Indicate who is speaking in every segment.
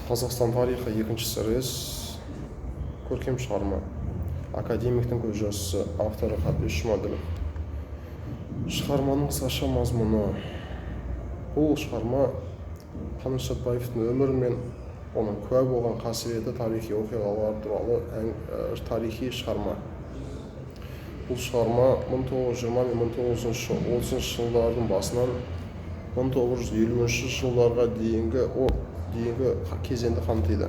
Speaker 1: Қазақстан тарихы екінші сырғыз көркем шығарма. Академиктің көз жазысы, авторы Қабдеш Жұмаділов. Шығарманың қысқаша мазмұны. Бұл шығарма Қаныш Сәтбаевтың өмірі мен оның куә болған қасіретті тарихи оқиғалар туралы тарихи шығарма. Бұл шығарма 1920 мен 1930 жылдардың басынан 1950 жылдарға дейінгі кезеңді қамтиды.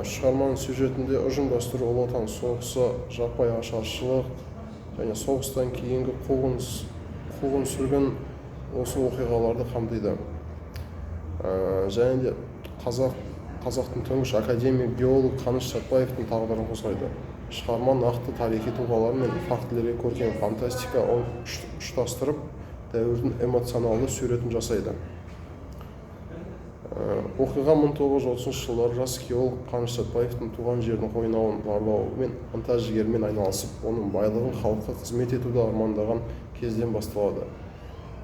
Speaker 1: Шығарманың сюжетінде ұжымдастыру, ұлы отан соғысы, жаппай ашаршылық және соғыстан кейінгі қуғын-сүргін осы оқиғаларды қамтиды. Және де қазақтың тұңғыш академик биолог Қаныш Сәтбаевтың тағдырын қозғайды. Шығарма нақты тарихи тұлғалар мен фактілерге көркем фантастика ұштастырып, дәуірдің эмоционалды суретін жасайды. Оқиға 1930 жылдары жас геолог Қаныш Сәтбаевтың туған жердің қойнауын барлаумен, ынта-жігермен айналысып, оның байлығын халыққа қызмет етуді армандаған кезден басталады.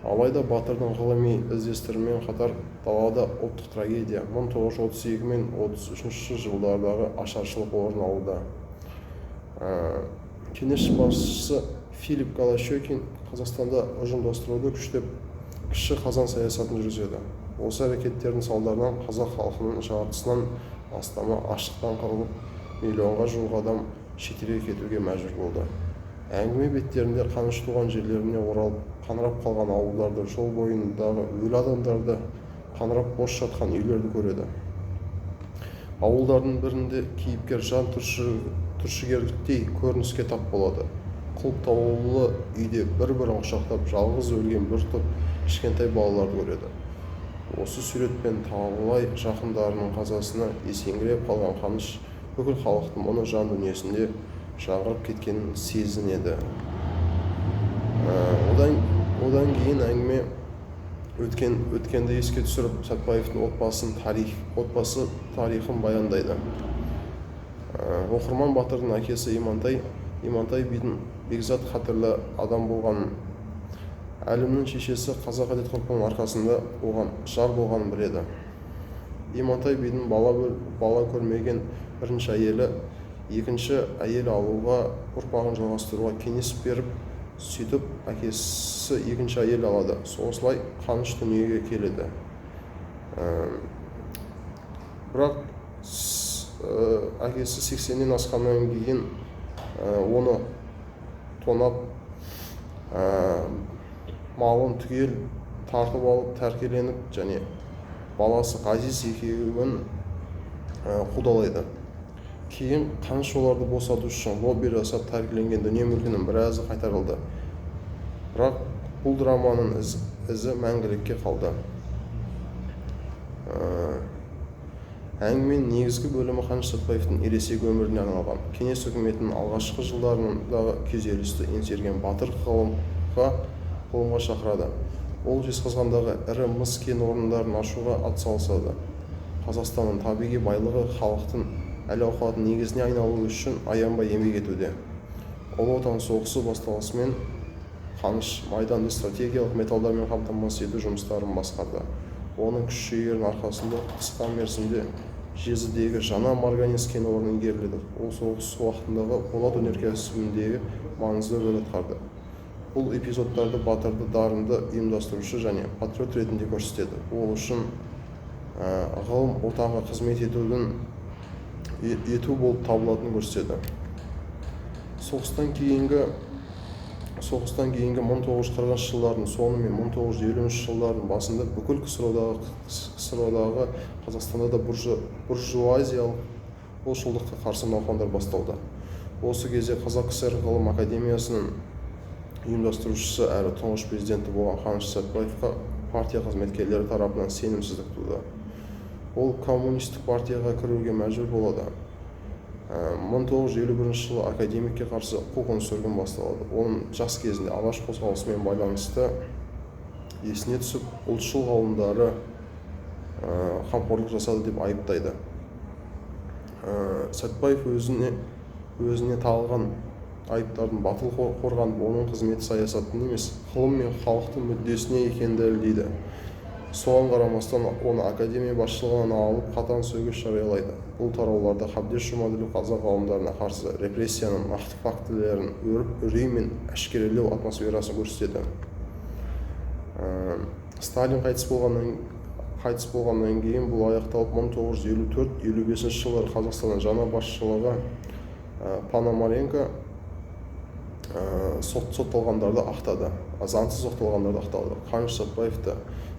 Speaker 1: Алайда батырдың ғылыми іздестірімен қатар далада ұлттық трагедия 1932 мен 1933 жылдардағы ашаршылық орын алуда. Кеңес басшысы Филипп Голощекин Қазақстанда ұжымдастыруды күштеп, кіші қазан саясатын жүргізеді. Осы әрекеттердің салдарынан қазақ халқының жартысынан астамы аштықтан қырылып, миллионға жуық адам шетелге кетуге мәжбүр болды. Әңгіме беттерінде Қаныш туған жерлеріне оралып, қаңырап қалған ауылдарды, жол бойындағы өлі адамдарды, қаңырап бос жатқан үйлерді көреді. Ауылдардың бірінде кейіпкер жан түршігерліктей көрініске тап болады. Құлыптаулы үйде бір-бірін құшақтап жалғыз өлген бір топ кішкентай балаларды көреді. Осы суретпен талай жақындарының қазасына есеңгіреп қалған Қаныш бүкіл халықтың оны жан дүниесінде жаңғырып кеткенін сезінеді. Одан кейін әңгіме өткенді еске түсіріп, Сәтбаевтың отбасы тарихын баяндайды. Оқырман батырдың әкесі Имантай бидің бекзат қатырлы адам болғанын, әлімнің шешесі қазақ әдет-ғұрпының арқасында оған жар болғанын біледі. Имантай бидің бала көрмеген бірінші әйелі екінші әйел алуға, ұрпағын жалғастыруға кеңес беріп, сөйтіп әкесі екінші әйел алады. Осылай Қаныш дүниеге келеді. Бірақ әкесі 80-нен асқаннан кейін оны тонап, малын түгел тартып алып, тәркеленіп, және баласы Ғазиз екеуін қудалайды. Кейін Қаныш оларды босату үшін лобби жасап, тәркеленген дүние мүлкінің біразы қайтарылды. Бірақ бұл драманың ізі мәңгілікке қалды. Әңгіменің негізгі бөлімі Қаныш Сәтбаевтың ересек өміріне арналған. Кеңес үкіметінің алғашқы жылдарындағы күйзелісті еңсерген батыр ғылымға шақырады. Ол Жезқазғандағы ірі мыс кен орындарын ашуға атсалысады. Қазақстанның табиғи байлығы халықтың әл-ауқатының негізіне айналу үшін аянбай еңбек етуде. Ұлы отан соғысы басталысымен Қаныш майданды стратегиялық металдармен қамтамасыз ету жұмыстарын басқарды. Оның күш-жігерінің арқасында қысқа мерзімде Жезідегі жаңа марганец кен орны игерілді. Ол соғыс уақытындағы болат өнеркәсібіндегі маңызды рөл атқарды. Бұл эпизодтарды батырды дарынды ұйымдастырушы және патриот ретінде көрсетеді. Ол үшін ғылым отанға қызмет ету болып табылатынын көрсетеді. Соғыстан кейінгі 1940 жылдардың соңы мен 1950 жылдардың басында бүкіл КСРО-дағы Қазақстанда да буржуазиялық ұлтшылдыққа қарсы науқандар басталды. Осы кезде Қазақ КСР ғылым академиясының ұйымдастырушысы әрі тұңғыш президенті болған Қаныш Сәтбаевқа партия қызметкерлері тарапынан сенімсіздік туды. Ол коммунистік партияға кіруге мәжбүр болады. 1951 жылы академикке қарсы қуғын-сүргін басталады. Оның жас кезінде алаш қозғалысымен байланысты есіне түсіп, ұлтшыл ғалымдары қамқорлық жасады деп айыптайды. Сәтбаев өзіне тағылған айыптардың батыл қорғанып, оның қызметі саясаттың емес, ғылым мен халықтың мүддесіне екенін дәлелдейді. Соған қарамастан оны академия басшылығынан алып қатаң сөгіс жариялайды. Бұл тарауларда Қабдеш Жұмаділов қазақ ғалымдарына қарсы репрессияның нақты фактілерін өріп, үрей мен әшкерелеу атмосферасын көрсетеді. Сталин қайтыс болғаннан кейін бұл аяқталып 1954-55 жылдары Қазақстанның жаңа басшылығы Пономаренко сотталғандарды ақтады, заңсыз сотталғандарды ақтады. Қаныш Сәтбаевты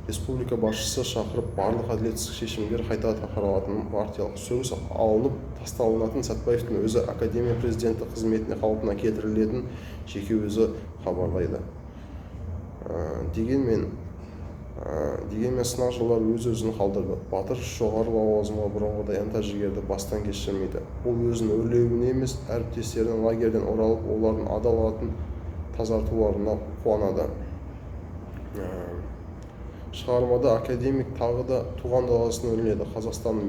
Speaker 1: республика басшысы шақырып, барлық әділетсіз шешімдер қайта қаралатынын, партиялық сөгіс алынып тасталынатын, Сәтбаевтың өзі академия президенті қызметіне қалпына келтірілетін жеке өзі хабарлайды. Дегенмен сынақ жылдар өз-өзін қалдырды. Батыр жоғары лауазымға бұрынғыдай ынта-жігерді бастан кешірмейді. Ол өзінің өрлеуіне емес, әріптестерінің лагерден оралып, олардың адал атын тазартуларына қуанады. Шығармада академик тағы да туған даласын өрледі. Қазақстанның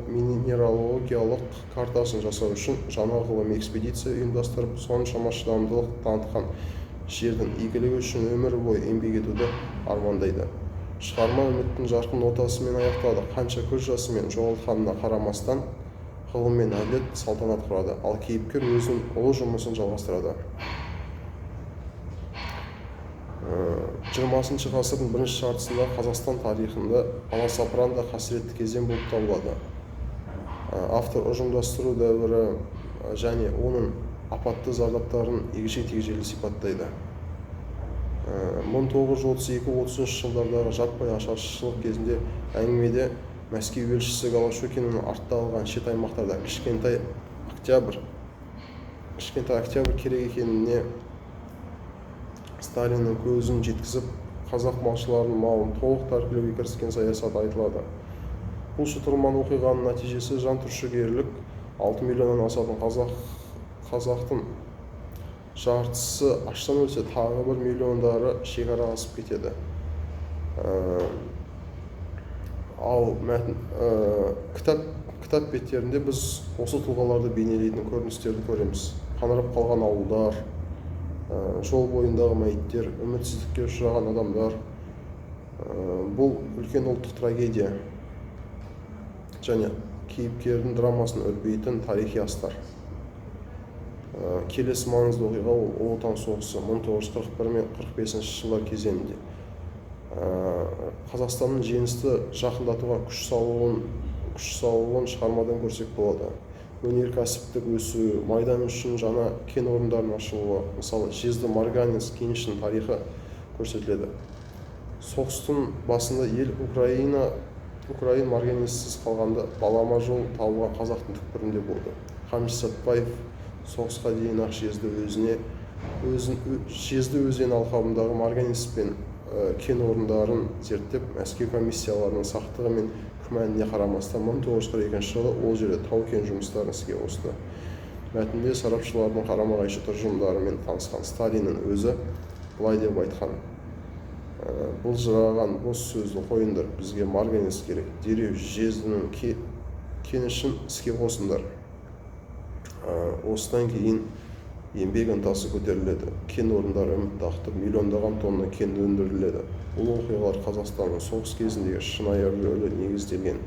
Speaker 1: минералогиялық картасын жасау үшін жаңа ғылыми экспедиция ұйымдастырып, соншама шыдамдылық танытқан, жердің игілігі үшін өмір бойы еңбек етуді армандайды. Шығарма үміттің жарқын нотасымен аяқталды. Қанша көз жасымен жоғалтқанына қарамастан, ғылым мен әділет салтанат құрады, ал кейіпкер өзінің ұлы жұмысын жалғастырады. 20 ғасырдың бірінші жартысында Қазақстан тарихында аласапыран да қасіретті кезең болып табылады. Автор ұжымдастыру дәуірі және оның апатты зардаптарын егжей-тегжейлі сипаттайды. 1932-33 жылдардағы жаппай ашаршылық кезінде әңгімеде Мәскеу елшісі Голощекиннің артта қалған шет аймақтарда кішкентай октябрь керек екеніне Сталиннің көзін жеткізіп, қазақ малшыларының малын толық тәркілеуге кіріскен саясат айтылады. Бұл шытырман оқиғаның нәтижесі жантүршігерлік. 6 миллионнан асатын қазақтың жартысы аштан өлсе, тағы 1 миллиондары шекара асып кетеді. Ал кітап беттерінде біз осы тұлғаларды бейнелейтін көріністерді көреміз. Қаңырап қалған ауылдар, жол бойындағы мәйіттер, үмітсіздікке ұшыраған адамдар. Бұл үлкен ұлттық трагедия және кейіпкердің драмасын өрбейтін тарихи астар. Келесі маңызды оқиға ол Ұлы Отан соғысы 1941 мен 45 жылдар кезеңінде. Қазақстанның жеңісті жақындатуға күш салуын шығармадан көрсек болады. Өнеркәсіптік өсуі, майдан үшін жаңа кен орындарының ашылуы, мысалы Жезді Марганец кенішінің тарихы көрсетіледі. Соғыстың басында ел Украин марганецсіз қалғанда балама жол табылған қазақтың түкпірінде болды. Қаныш Сәтбаев соғысқа дейін-ақ Жезді өзен алқабындағы марганец пен кен орындарын зерттеп, Мәскеу комиссияларының сақтығы мен күмәніне қарамастан 1942 жылы ол жерде тау-кен жұмыстарын іске қосты. Мәтінде сарапшылардың қарама-қайшы тұжырымдарымен танысқан Сталиннің өзі былай деп айтқан: "Былжыраған бос сөзді қойыңдар, бізге марганец керек, дереу Жездінің кенішін іске қосыңдар". Осыдан кейін еңбек ынтасы көтеріледі, кен орындары үмітті ақтап, миллиондаған тонна кен өндіріледі. Бұл оқиғалар Қазақстанның соғыс кезіндегі шынайы рөлі негізделген.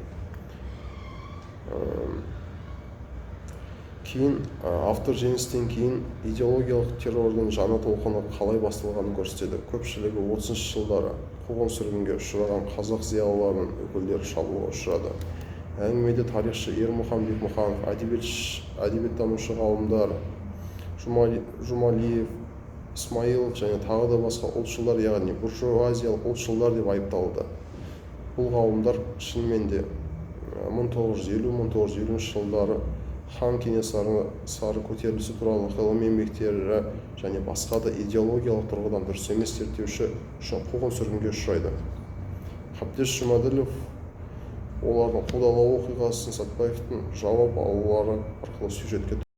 Speaker 1: Кейін автор жеңістен кейін идеологиялық террордың жаңа толқыны қалай басталғанын көрсетеді. Көпшілігі 30 жылдары қуғын-сүргінге ұшыраған қазақ зиялыларының өкілдері шабуылға ұшырады. Әңгімеде тарихшы Ермұхан Бекмұханов, әдебиеттанушы ғалымдар Жұмалиев, Исмаилов және тағы да басқа ұлтшылдар, яғни буржуазиялық ұлтшылдар деп айыпталды. Бұл ғалымдар шынымен де 1950-1960 жылдары хан Кенесары көтерілісі туралы ғылыми еңбектері және басқа да идеологиялық тұрғыдан дұрыс емес зерттеуші үшін қуғын-сүргінге ұшырайды. Қабдеш Жұмаділов олардың қудалау оқиғасын Сәтбаевтың жауап алулары арқылы сюжетке